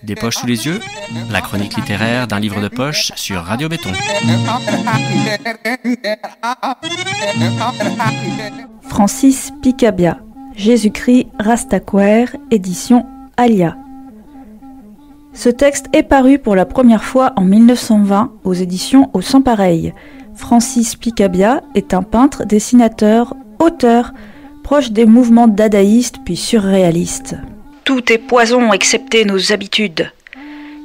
Des poches sous les yeux, la chronique littéraire d'un livre de poche sur Radio Béton. Francis Picabia, Jésus-Christ Rastaquouère, édition Alia. Ce texte est paru pour la première fois en 1920 aux éditions Au Sans Pareil. Francis Picabia est un peintre, dessinateur, auteur, proche des mouvements dadaïstes puis surréalistes. Tout est poison excepté nos habitudes.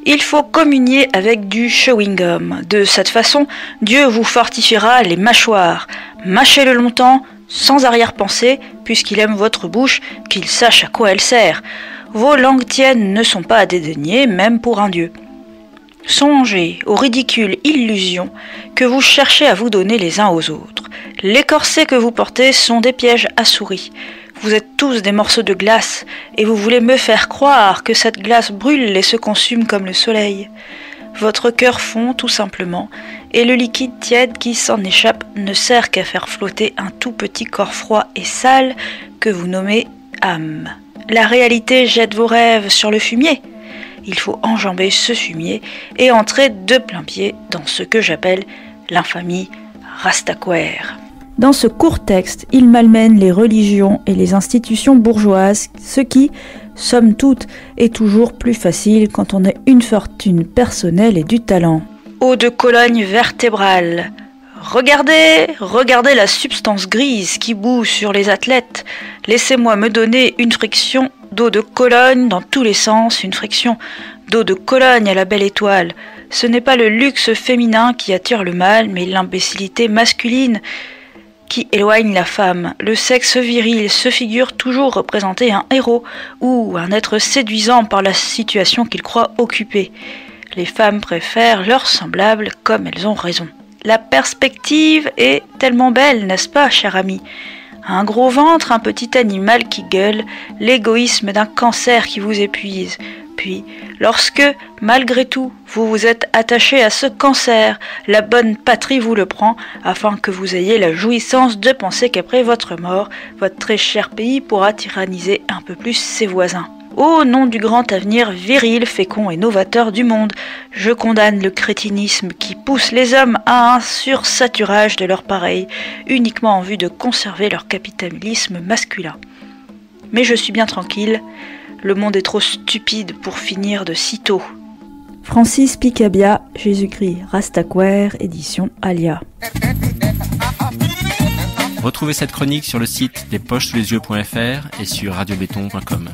Il faut communier avec du chewing-gum. De cette façon, Dieu vous fortifiera les mâchoires. Mâchez-le longtemps, sans arrière-pensée, puisqu'il aime votre bouche, qu'il sache à quoi elle sert. Vos langues tiennes ne sont pas à dédaigner, même pour un dieu. Songez aux ridicules illusions que vous cherchez à vous donner les uns aux autres. Les corsets que vous portez sont des pièges à souris. Vous êtes tous des morceaux de glace, et vous voulez me faire croire que cette glace brûle et se consume comme le soleil. Votre cœur fond tout simplement, et le liquide tiède qui s'en échappe ne sert qu'à faire flotter un tout petit corps froid et sale que vous nommez âme. La réalité jette vos rêves sur le fumier. Il faut enjamber ce fumier et entrer de plein pied dans ce que j'appelle l'infamie Rastaquouère. Dans ce court texte, il malmène les religions et les institutions bourgeoises, ce qui, somme toute, est toujours plus facile quand on a une fortune personnelle et du talent. Eau de Cologne vertébrale. Regardez la substance grise qui bout sur les athlètes. Laissez-moi me donner une friction d'eau de Cologne dans tous les sens, une friction d'eau de Cologne à la belle étoile. Ce n'est pas le luxe féminin qui attire le mal, mais l'imbécilité masculine qui éloigne la femme. Le sexe viril se figure toujours représenter un héros ou un être séduisant par la situation qu'il croit occuper. Les femmes préfèrent leurs semblables comme elles ont raison. La perspective est tellement belle, n'est-ce pas, cher ami ? Un gros ventre, un petit animal qui gueule, l'égoïsme d'un cancer qui vous épuise. Puis, lorsque, malgré tout, vous vous êtes attaché à ce cancer, la bonne patrie vous le prend, afin que vous ayez la jouissance de penser qu'après votre mort, votre très cher pays pourra tyranniser un peu plus ses voisins. Au nom du grand avenir viril, fécond et novateur du monde, je condamne le crétinisme qui pousse les hommes à un sursaturage de leur pareil, uniquement en vue de conserver leur capitalisme masculin. Mais je suis bien tranquille, le monde est trop stupide pour finir de sitôt. Francis Picabia, Jésus-Christ Rastaquouère, édition Alia. Retrouvez cette chronique sur le site lespochessouslesyeux.fr et sur radiobéton.com.